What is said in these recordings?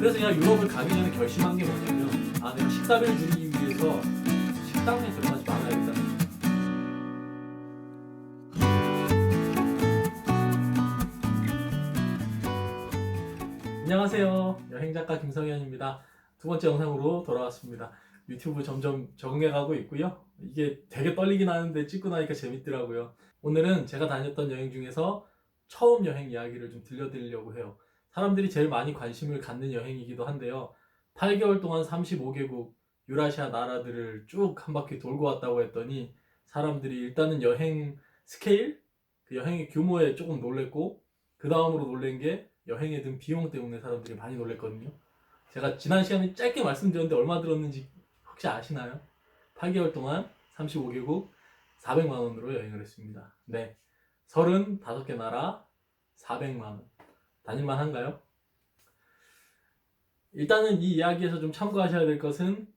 그래서 그냥 유럽을 가기 전에 결심한 게 뭐냐면, 내가 식사비를 줄이기 위해서 식당에 들어가지 말아야겠다는 거예요. 안녕하세요. 여행작가 김성현입니다. 두 번째 영상으로 돌아왔습니다. 유튜브 점점 적응해가고 있고요. 이게 되게 떨리긴 하는데 찍고 나니까 재밌더라고요. 오늘은 제가 다녔던 여행 중에서 처음 여행 이야기를 좀 들려드리려고 해요. 사람들이 제일 많이 관심을 갖는 여행이기도 한데요. 8개월 동안 35개국 유라시아 나라들을 쭉 한 바퀴 돌고 왔다고 했더니 사람들이 일단은 여행 스케일? 그 여행의 규모에 조금 놀랬고, 그 다음으로 놀란 게 여행에 든 비용 때문에 사람들이 많이 놀랬거든요. 제가 지난 시간에 짧게 말씀드렸는데 얼마 들었는지 혹시 아시나요? 8개월 동안 35개국 400만 원으로 여행을 했습니다. 네, 35개 나라 400만 원. 다닐만 한가요? 일단은 이 이야기에서 좀 참고하셔야 될 것은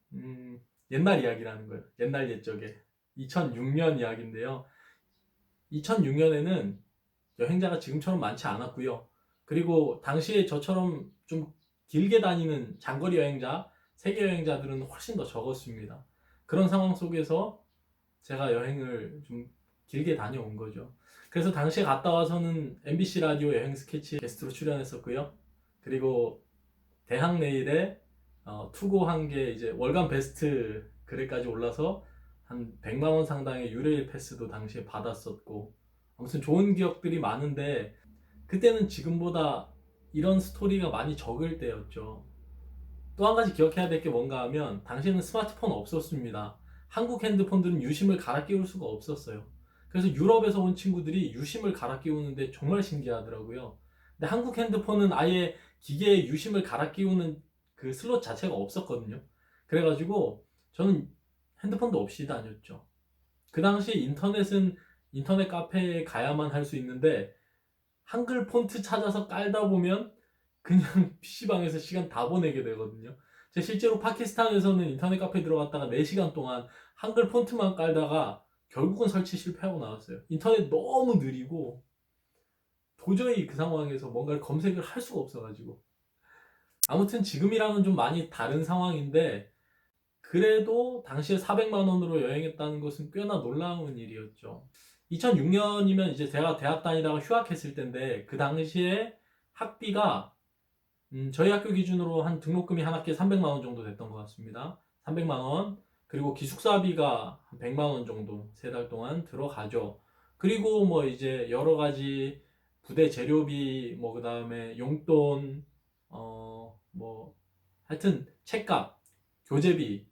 옛날 이야기라는 거예요. 옛날 옛적에 2006년 이야기인데요. 2006년에는 여행자가 지금처럼 많지 않았고요. 그리고 당시에 저처럼 좀 길게 다니는 장거리 여행자, 세계 여행자들은 훨씬 더 적었습니다. 그런 상황 속에서 제가 여행을 좀 길게 다녀온 거죠. 그래서 당시에 갔다 와서는 MBC 라디오 여행 스케치 게스트로 출연했었고요. 그리고 대학내일에 투고한 게 이제 월간 베스트 그래까지 올라서 한 100만 원 상당의 유레일 패스도 당시에 받았었고, 아무튼 좋은 기억들이 많은데, 그때는 지금보다 이런 스토리가 많이 적을 때였죠. 또 한 가지 기억해야 될 게 뭔가 하면, 당시에는 스마트폰 없었습니다. 한국 핸드폰들은 유심을 갈아 끼울 수가 없었어요. 그래서 유럽에서 온 친구들이 유심을 갈아 끼우는데 정말 신기하더라고요. 근데 한국 핸드폰은 아예 기계에 유심을 갈아 끼우는 그 슬롯 자체가 없었거든요. 그래가지고 저는 핸드폰도 없이 다녔죠. 그 당시 인터넷은 인터넷 카페에 가야만 할 수 있는데, 한글 폰트 찾아서 깔다 보면 그냥 PC방에서 시간 다 보내게 되거든요. 제가 실제로 파키스탄에서는 인터넷 카페 들어갔다가 4시간 동안 한글 폰트만 깔다가 결국은 설치 실패하고 나왔어요. 인터넷 너무 느리고 도저히 그 상황에서 뭔가를 검색을 할 수가 없어가지고. 아무튼 지금이랑은 좀 많이 다른 상황인데, 그래도 당시에 400만 원으로 여행했다는 것은 꽤나 놀라운 일이었죠. 2006년이면 이제 제가 대학 다니다가 휴학했을 때인데, 그 당시에 학비가 저희 학교 기준으로 한 등록금이 한 학기에 300만 원 정도 됐던 것 같습니다. 300만 원. 그리고 기숙사비가 한 100만 원 정도 3달 동안 들어가죠. 그리고 뭐 이제 여러 가지 부대 재료비, 뭐 그다음에 용돈, 뭐 하여튼 책값, 교재비.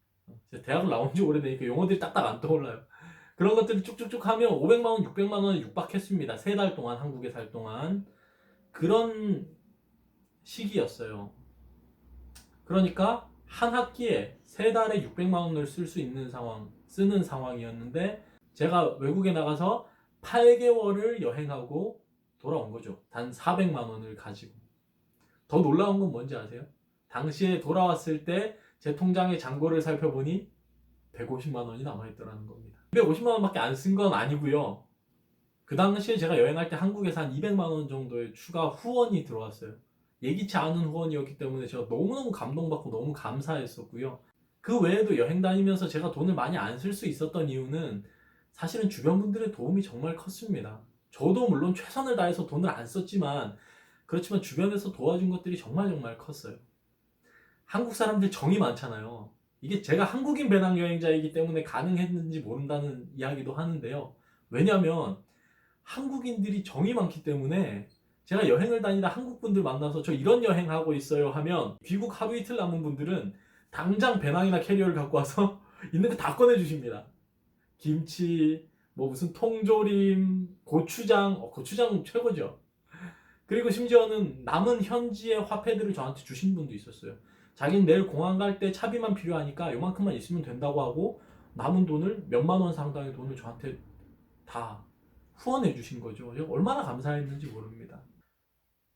대학을 나온 지 오래되니까 용어들이 딱딱 안 떠올라요. 그런 것들을 쭉쭉쭉 하면 500만 원, 600만 원에 육박했습니다. 3달 동안 한국에 살 동안. 그런 시기였어요. 그러니까 한 학기에 3달에 600만 원을 쓸 수 있는 쓰는 상황이었는데, 제가 외국에 나가서 8개월을 여행하고 돌아온 거죠. 단 400만 원을 가지고. 더 놀라운 건 뭔지 아세요? 당시에 돌아왔을 때 제 통장의 잔고를 살펴보니 150만 원이 남아있더라는 겁니다. 250만 원밖에 안 쓴 건 아니고요. 그 당시에 제가 여행할 때 한국에서 한 200만 원 정도의 추가 후원이 들어왔어요. 예기치 않은 후원이었기 때문에 제가 너무너무 감동받고 너무 감사했었고요. 그 외에도 여행 다니면서 제가 돈을 많이 안 쓸 수 있었던 이유는 사실은 주변 분들의 도움이 정말 컸습니다. 저도 물론 최선을 다해서 돈을 안 썼지만, 그렇지만 주변에서 도와준 것들이 정말 정말 컸어요. 한국 사람들 정이 많잖아요. 이게 제가 한국인 배낭 여행자이기 때문에 가능했는지 모른다는 이야기도 하는데요. 왜냐면 한국인들이 정이 많기 때문에, 제가 여행을 다니다 한국 분들 만나서 저 이런 여행 하고 있어요 하면 귀국 하루 이틀 남은 분들은 당장 배낭이나 캐리어를 갖고 와서 있는 거 다 꺼내 주십니다. 김치, 뭐 무슨 통조림, 고추장, 고추장 최고죠. 그리고 심지어는 남은 현지의 화폐들을 저한테 주신 분도 있었어요. 자기는 내일 공항 갈 때 차비만 필요하니까 요만큼만 있으면 된다고 하고, 남은 돈을 몇만 원 상당의 돈을 저한테 다 후원해 주신 거죠. 얼마나 감사했는지 모릅니다.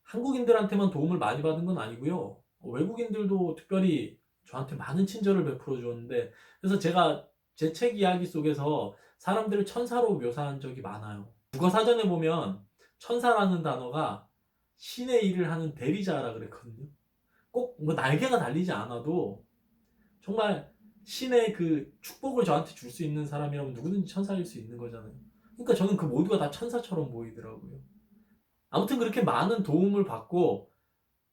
한국인들한테만 도움을 많이 받은 건 아니고요. 외국인들도 특별히 저한테 많은 친절을 베풀어 주었는데, 그래서 제가 제 책 이야기 속에서 사람들을 천사로 묘사한 적이 많아요. 국어사전에 보면 천사라는 단어가 신의 일을 하는 대리자라 그랬거든요. 꼭 뭐 날개가 달리지 않아도 정말 신의 그 축복을 저한테 줄 수 있는 사람이라면 누구든지 천사일 수 있는 거잖아요. 그러니까 저는 그 모두가 다 천사처럼 보이더라고요. 아무튼 그렇게 많은 도움을 받고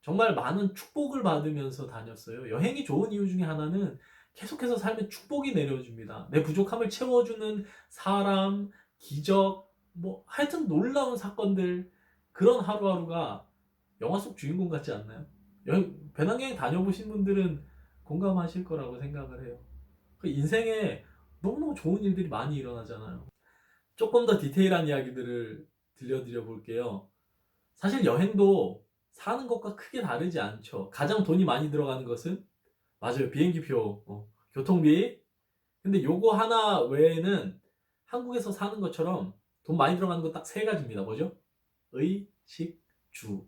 정말 많은 축복을 받으면서 다녔어요. 여행이 좋은 이유 중에 하나는 계속해서 삶에 축복이 내려줍니다. 내 부족함을 채워주는 사람, 기적, 뭐 하여튼 놀라운 사건들, 그런 하루하루가 영화 속 주인공 같지 않나요? 배낭여행 다녀보신 분들은 공감하실 거라고 생각을 해요. 그 인생에 너무너무 좋은 일들이 많이 일어나잖아요. 조금 더 디테일한 이야기들을 들려드려 볼게요. 사실 여행도 사는 것과 크게 다르지 않죠. 가장 돈이 많이 들어가는 것은 맞아요. 비행기표, 교통비. 근데 요거 하나 외에는 한국에서 사는 것처럼 돈 많이 들어가는 거 딱 세 가지입니다. 뭐죠? 의, 식, 주.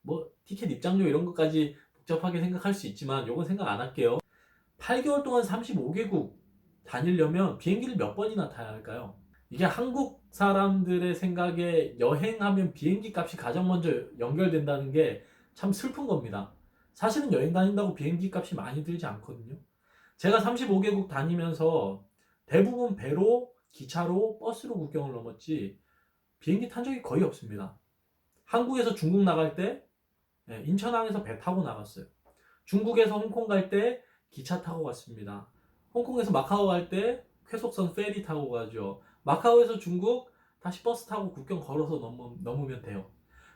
뭐 티켓 입장료 이런 것까지 복잡하게 생각할 수 있지만 요건 생각 안 할게요. 8개월 동안 35개국 다니려면 비행기를 몇 번이나 타야 할까요? 이게 한국 사람들의 생각에 여행하면 비행기 값이 가장 먼저 연결된다는 게 참 슬픈 겁니다. 사실은 여행 다닌다고 비행기 값이 많이 들지 않거든요. 제가 35개국 다니면서 대부분 배로, 기차로, 버스로 국경을 넘었지 비행기 탄 적이 거의 없습니다. 한국에서 중국 나갈 때 인천항에서 배 타고 나갔어요. 중국에서 홍콩 갈 때 기차 타고 갔습니다. 홍콩에서 마카오 갈 때 쾌속선 페리 타고 가죠. 마카오에서 중국 다시 버스 타고 국경 걸어서 넘으면 돼요.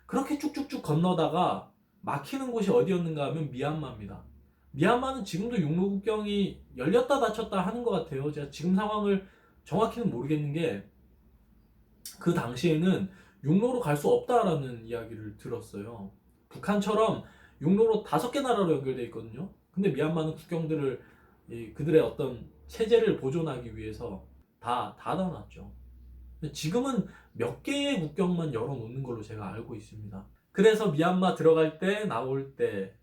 그렇게 쭉쭉쭉 건너다가 막히는 곳이 어디였는가 하면 미얀마입니다. 미얀마는 지금도 육로 국경이 열렸다 닫혔다 하는 것 같아요. 제가 지금 상황을 정확히는 모르겠는 게 그 당시에는 육로로 갈 수 없다라는 이야기를 들었어요. 북한처럼 육로로 5개 나라로 연결되어 있거든요. 근데 미얀마는 국경들을 그들의 어떤 체제를 보존하기 위해서 다 닫아놨죠. 지금은 몇 개의 국경만 열어놓는 걸로 제가 알고 있습니다. 그래서 미얀마 들어갈 때,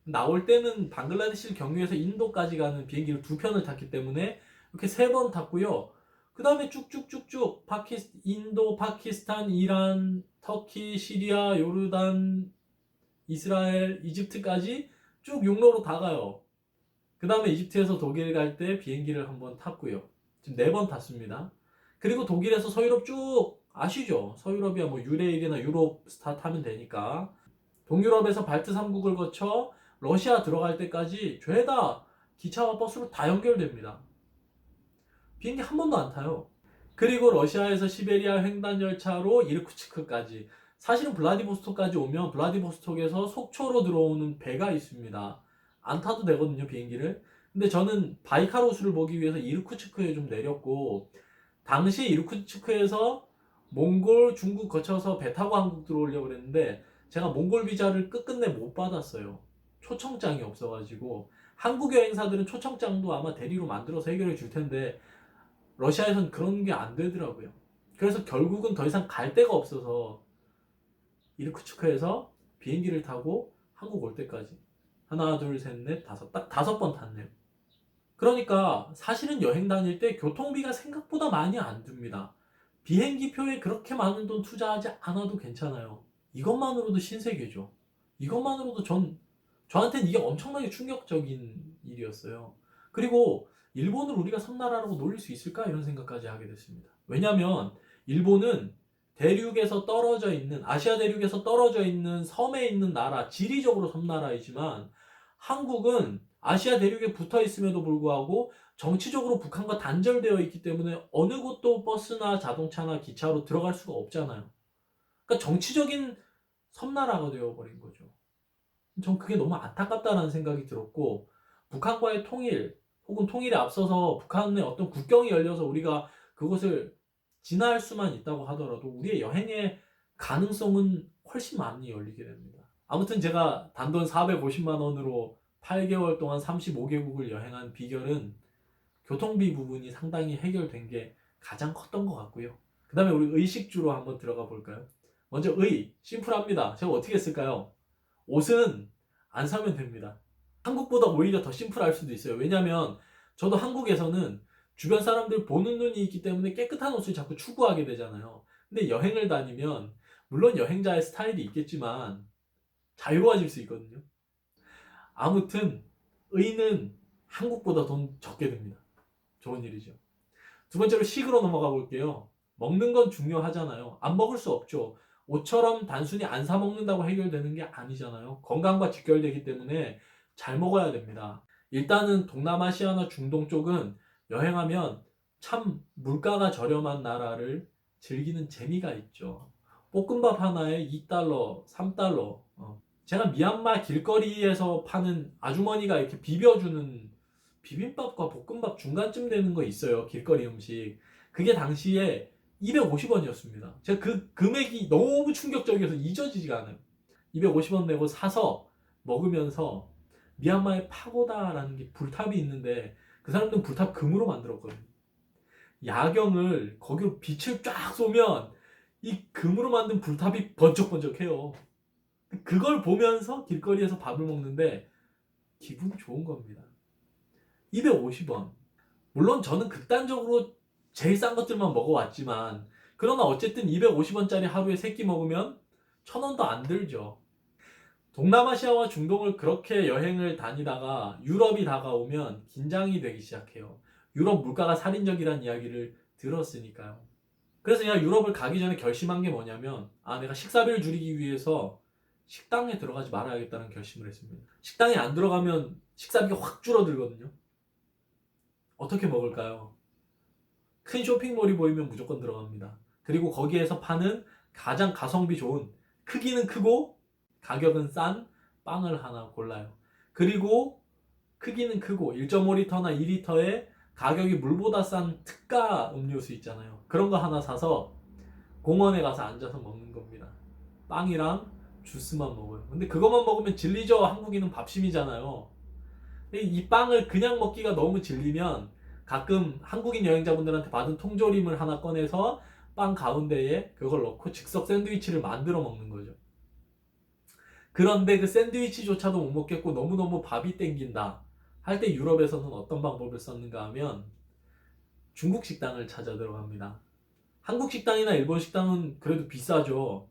나올 때는 방글라데시를 경유해서 인도까지 가는 비행기를 2편을 탔기 때문에 이렇게 3번 탔고요. 그 다음에 쭉쭉쭉쭉 인도, 파키스탄, 이란, 터키, 시리아, 요르단, 이스라엘, 이집트까지 쭉 육로로 다 가요. 그 다음에 이집트에서 독일 갈 때 비행기를 한번 탔고요. 지금 4번 탔습니다. 그리고 독일에서 서유럽 쭉 아시죠? 서유럽이야 뭐 유레일이나 유럽 스타 타면 되니까. 동유럽에서 발트 3국을 거쳐 러시아 들어갈 때까지 죄다 기차와 버스로 다 연결됩니다. 비행기 한 번도 안 타요. 그리고 러시아에서 시베리아 횡단 열차로 이르쿠츠크까지. 사실은 블라디보스톡까지 오면 블라디보스톡에서 속초로 들어오는 배가 있습니다. 안 타도 되거든요, 비행기를. 근데 저는 바이칼 호수를 보기 위해서 이르쿠츠크에 좀 내렸고, 당시 이르쿠츠크에서 몽골, 중국 거쳐서 배 타고 한국 들어오려고 그랬는데 제가 몽골 비자를 끝끝내 못 받았어요. 초청장이 없어가지고. 한국 여행사들은 초청장도 아마 대리로 만들어서 해결해 줄 텐데 러시아에선 그런 게 안 되더라고요. 그래서 결국은 더 이상 갈 데가 없어서 이르쿠츠크에서 비행기를 타고 한국 올 때까지 하나, 둘, 셋, 넷, 다섯, 딱 5번 탔네요. 그러니까 사실은 여행 다닐 때 교통비가 생각보다 많이 안 듭니다. 비행기 표에 그렇게 많은 돈 투자하지 않아도 괜찮아요. 이것만으로도 신세계죠. 이것만으로도 저한테는 이게 엄청나게 충격적인 일이었어요. 그리고 일본을 우리가 섬나라라고 놀릴 수 있을까? 이런 생각까지 하게 됐습니다. 왜냐면 일본은 대륙에서 떨어져 있는, 아시아 대륙에서 떨어져 있는 섬에 있는 나라, 지리적으로 섬나라이지만 한국은 아시아 대륙에 붙어 있음에도 불구하고 정치적으로 북한과 단절되어 있기 때문에 어느 곳도 버스나 자동차나 기차로 들어갈 수가 없잖아요. 그러니까 정치적인 섬나라가 되어버린 거죠. 전 그게 너무 안타깝다는 생각이 들었고, 북한과의 통일 혹은 통일에 앞서서 북한의 어떤 국경이 열려서 우리가 그것을 지나할 수만 있다고 하더라도 우리의 여행의 가능성은 훨씬 많이 열리게 됩니다. 아무튼 제가 단돈 450만 원으로 8개월 동안 35개국을 여행한 비결은 교통비 부분이 상당히 해결된 게 가장 컸던 것 같고요. 그 다음에 우리 의식주로 한번 들어가 볼까요? 먼저 심플합니다. 제가 어떻게 했을까요? 옷은 안 사면 됩니다. 한국보다 오히려 더 심플할 수도 있어요. 왜냐면 저도 한국에서는 주변 사람들 보는 눈이 있기 때문에 깨끗한 옷을 자꾸 추구하게 되잖아요. 근데 여행을 다니면 물론 여행자의 스타일이 있겠지만 자유로워질 수 있거든요. 아무튼 의는 한국보다 돈 적게 듭니다. 좋은 일이죠. 두 번째로 식으로 넘어가 볼게요. 먹는 건 중요하잖아요. 안 먹을 수 없죠. 옷처럼 단순히 안 사 먹는다고 해결되는 게 아니잖아요. 건강과 직결되기 때문에 잘 먹어야 됩니다. 일단은 동남아시아나 중동 쪽은 여행하면 참 물가가 저렴한 나라를 즐기는 재미가 있죠. 볶음밥 하나에 2달러, 3달러. 제가 미얀마 길거리에서 파는 아주머니가 이렇게 비벼주는 비빔밥과 볶음밥 중간쯤 되는 거 있어요. 길거리 음식. 그게 당시에 250원이었습니다. 제가 그 금액이 너무 충격적이어서 잊어지지가 않아요. 250원 내고 사서 먹으면서 미얀마의 파고다라는 게 불탑이 있는데 그 사람들은 불탑 금으로 만들었거든요. 야경을 거기로 빛을 쫙 쏘면 이 금으로 만든 불탑이 번쩍번쩍해요. 그걸 보면서 길거리에서 밥을 먹는데 기분 좋은 겁니다. 250원. 물론 저는 극단적으로 제일 싼 것들만 먹어왔지만 그러나 어쨌든 250원짜리 하루에 3끼 먹으면 1,000원도 안 들죠. 동남아시아와 중동을 그렇게 여행을 다니다가 유럽이 다가오면 긴장이 되기 시작해요. 유럽 물가가 살인적이라는 이야기를 들었으니까요. 그래서 제가 유럽을 가기 전에 결심한 게 뭐냐면 내가 식사비를 줄이기 위해서 식당에 들어가지 말아야겠다는 결심을 했습니다. 식당에 안 들어가면 식사비가 확 줄어들거든요. 어떻게 먹을까요? 큰 쇼핑몰이 보이면 무조건 들어갑니다. 그리고 거기에서 파는 가장 가성비 좋은, 크기는 크고 가격은 싼 빵을 하나 골라요. 그리고 크기는 크고 1.5리터나 2리터에 가격이 물보다 싼 특가 음료수 있잖아요. 그런 거 하나 사서 공원에 가서 앉아서 먹는 겁니다. 빵이랑 주스만 먹어요. 근데 그것만 먹으면 질리죠. 한국인은 밥심이잖아요. 이 빵을 그냥 먹기가 너무 질리면 가끔 한국인 여행자분들한테 받은 통조림을 하나 꺼내서 빵 가운데에 그걸 넣고 즉석 샌드위치를 만들어 먹는 거죠. 그런데 그 샌드위치조차도 못 먹겠고 너무너무 밥이 땡긴다 할 때 유럽에서는 어떤 방법을 썼는가 하면 중국 식당을 찾아 들어갑니다. 한국 식당이나 일본 식당은 그래도 비싸죠.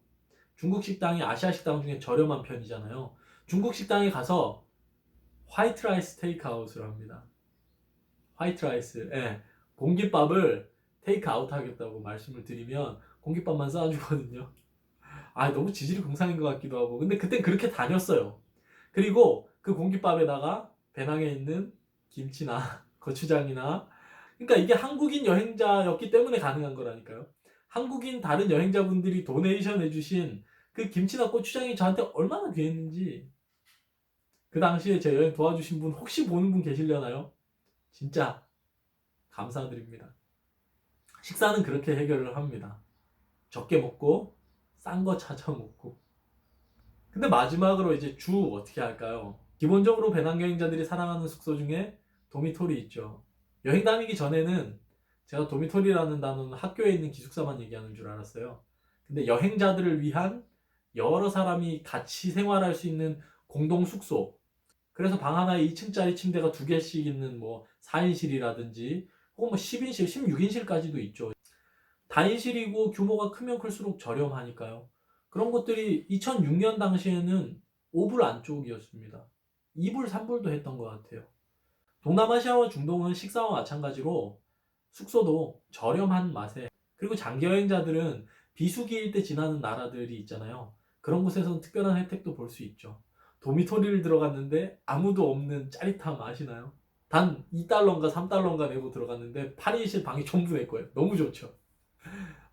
중국 식당이 아시아 식당 중에 저렴한 편이잖아요. 중국 식당에 가서 화이트 라이스 테이크아웃을 합니다. 화이트 라이스, 예. 공깃밥을 테이크아웃 하겠다고 말씀을 드리면 공깃밥만 쏴주거든요. 너무 지질이 공상인 것 같기도 하고. 근데 그땐 그렇게 다녔어요. 그리고 그 공깃밥에다가 배낭에 있는 김치나 고추장이나, 그러니까 이게 한국인 여행자였기 때문에 가능한 거라니까요. 한국인 다른 여행자분들이 도네이션 해주신 그 김치나 고추장이 저한테 얼마나 귀했는지, 그 당시에 제 여행 도와주신 분 혹시 보는 분 계시려나요? 진짜 감사드립니다. 식사는 그렇게 해결을 합니다. 적게 먹고 싼 거 찾아 먹고. 근데 마지막으로 이제 주 어떻게 할까요? 기본적으로 배낭여행자들이 사랑하는 숙소 중에 도미토리 있죠. 여행 다니기 전에는 제가 도미토리라는 단어는 학교에 있는 기숙사만 얘기하는 줄 알았어요. 근데 여행자들을 위한 여러 사람이 같이 생활할 수 있는 공동 숙소. 그래서 방 하나에 2층짜리 침대가 2개씩 있는 4인실이라든지 혹은 10인실, 16인실까지도 있죠. 다인실이고 규모가 크면 클수록 저렴하니까요. 그런 것들이 2006년 당시에는 5불 안쪽이었습니다. 2불, 3불도 했던 것 같아요. 동남아시아와 중동은 식사와 마찬가지로 숙소도 저렴한 맛에, 그리고 장기 여행자들은 비수기일 때 지나는 나라들이 있잖아요. 그런 곳에서는 특별한 혜택도 볼 수 있죠. 도미토리를 들어갔는데 아무도 없는 짜릿함 아시나요? 단 2달러인가 3달러인가 내고 들어갔는데 8인실 방이 전부 내 거예요. 너무 좋죠.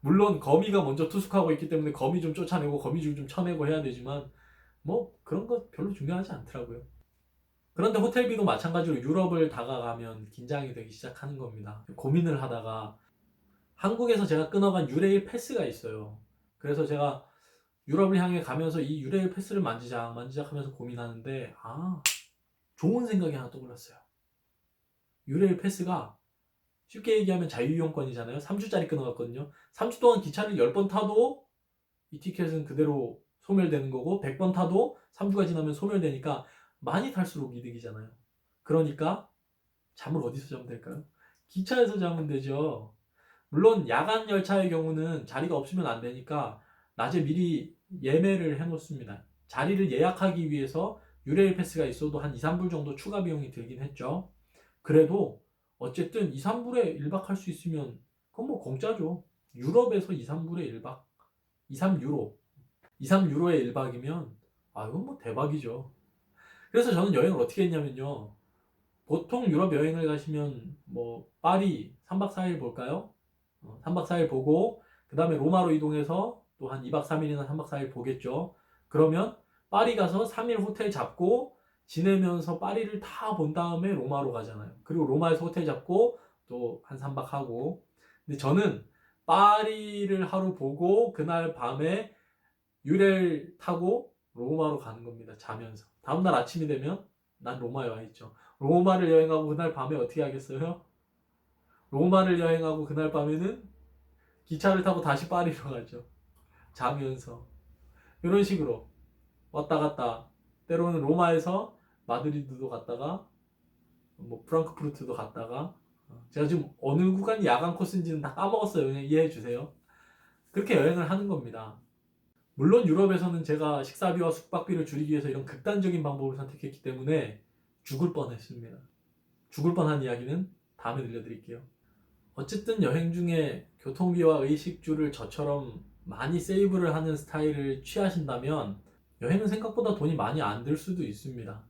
물론 거미가 먼저 투숙하고 있기 때문에 거미 좀 쫓아내고 거미줄 좀 쳐내고 해야 되지만 그런 거 별로 중요하지 않더라고요. 그런데 호텔비도 마찬가지로 유럽을 다가가면 긴장이 되기 시작하는 겁니다. 고민을 하다가 한국에서 제가 끊어간 유레일 패스가 있어요. 그래서 제가 유럽을 향해 가면서 이 유레일 패스를 만지작 하면서 고민하는데 좋은 생각이 하나 떠올랐어요. 유레일 패스가 쉽게 얘기하면 자유이용권이잖아요. 3주짜리 끊어갔거든요. 3주 동안 기차를 10번 타도 이 티켓은 그대로 소멸되는 거고 100번 타도 3주가 지나면 소멸되니까 많이 탈수록 이득이잖아요. 그러니까 잠을 어디서 자면 될까요? 기차에서 자면 되죠. 물론 야간 열차의 경우는 자리가 없으면 안 되니까 낮에 미리 예매를 해놓습니다. 자리를 예약하기 위해서 유레일 패스가 있어도 한 2, 3불 정도 추가 비용이 들긴 했죠. 그래도 어쨌든 2, 3불에 1박 할 수 있으면 그건 뭐 공짜죠. 유럽에서 2, 3불에 1박, 2, 3유로, 2, 3유로에 1박이면 이건 뭐 대박이죠. 그래서 저는 여행을 어떻게 했냐면요. 보통 유럽 여행을 가시면 뭐 파리 3박 4일 볼까요? 3박 4일 보고 그 다음에 로마로 이동해서 또 한 2박 3일이나 3박 4일 보겠죠. 그러면 파리 가서 3일 호텔 잡고 지내면서 파리를 다 본 다음에 로마로 가잖아요. 그리고 로마에서 호텔 잡고 또 한 3박 하고. 근데 저는 파리를 하루 보고 그날 밤에 유레일 타고 로마로 가는 겁니다. 자면서. 다음날 아침이 되면 난 로마에 와 있죠. 로마를 여행하고 그날 밤에 어떻게 하겠어요? 로마를 여행하고 그날 밤에는 기차를 타고 다시 파리로 가죠. 자면서. 이런 식으로 왔다 갔다. 때로는 로마에서 마드리드도 갔다가 뭐 프랑크푸르트도 갔다가 제가 지금 어느 구간이 야간 코스인지는 다 까먹었어요. 그냥 이해해 주세요. 그렇게 여행을 하는 겁니다. 물론 유럽에서는 제가 식사비와 숙박비를 줄이기 위해서 이런 극단적인 방법을 선택했기 때문에 죽을 뻔했습니다. 죽을 뻔한 이야기는 다음에 들려드릴게요. 어쨌든 여행 중에 교통비와 의식주를 저처럼 많이 세이브를 하는 스타일을 취하신다면 여행은 생각보다 돈이 많이 안 들 수도 있습니다.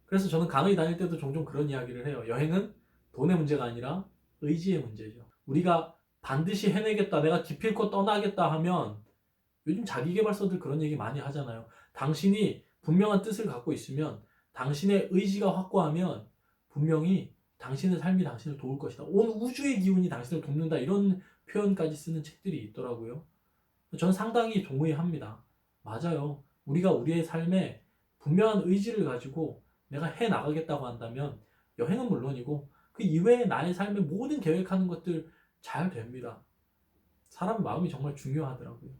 그래서 저는 강의 다닐 때도 종종 그런 이야기를 해요. 여행은 돈의 문제가 아니라 의지의 문제죠. 우리가 반드시 해내겠다, 내가 기필코 떠나겠다 하면 요즘 자기계발서들 그런 얘기 많이 하잖아요. 당신이 분명한 뜻을 갖고 있으면 당신의 의지가 확고하면 분명히 당신의 삶이 당신을 도울 것이다. 온 우주의 기운이 당신을 돕는다. 이런 표현까지 쓰는 책들이 있더라고요. 저는 상당히 동의합니다. 맞아요. 우리가 우리의 삶에 분명한 의지를 가지고 내가 해 나가겠다고 한다면 여행은 물론이고 그 이외에 나의 삶의 모든 계획하는 것들 잘 됩니다. 사람 마음이 정말 중요하더라고요.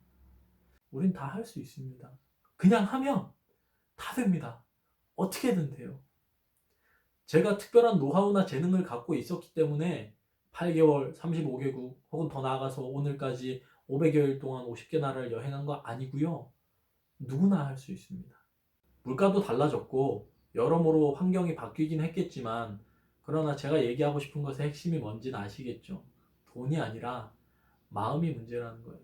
우린 다 할 수 있습니다. 그냥 하면 다 됩니다. 어떻게든 돼요. 제가 특별한 노하우나 재능을 갖고 있었기 때문에 8개월, 35개국 혹은 더 나아가서 오늘까지 500여일 동안 50개 나라를 여행한 거 아니고요. 누구나 할 수 있습니다. 물가도 달라졌고 여러모로 환경이 바뀌긴 했겠지만 그러나 제가 얘기하고 싶은 것의 핵심이 뭔지는 아시겠죠? 돈이 아니라 마음이 문제라는 거예요.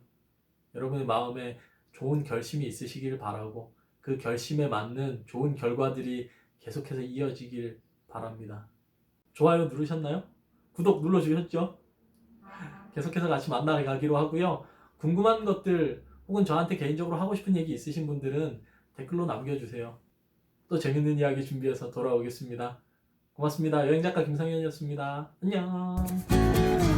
여러분의 마음에 좋은 결심이 있으시길 바라고 그 결심에 맞는 좋은 결과들이 계속해서 이어지길 바랍니다. 좋아요 누르셨나요? 구독 눌러주셨죠? 계속해서 같이 만나가기로 하고요. 궁금한 것들 혹은 저한테 개인적으로 하고 싶은 얘기 있으신 분들은 댓글로 남겨주세요. 또 재밌는 이야기 준비해서 돌아오겠습니다. 고맙습니다. 여행작가 김상현이었습니다. 안녕.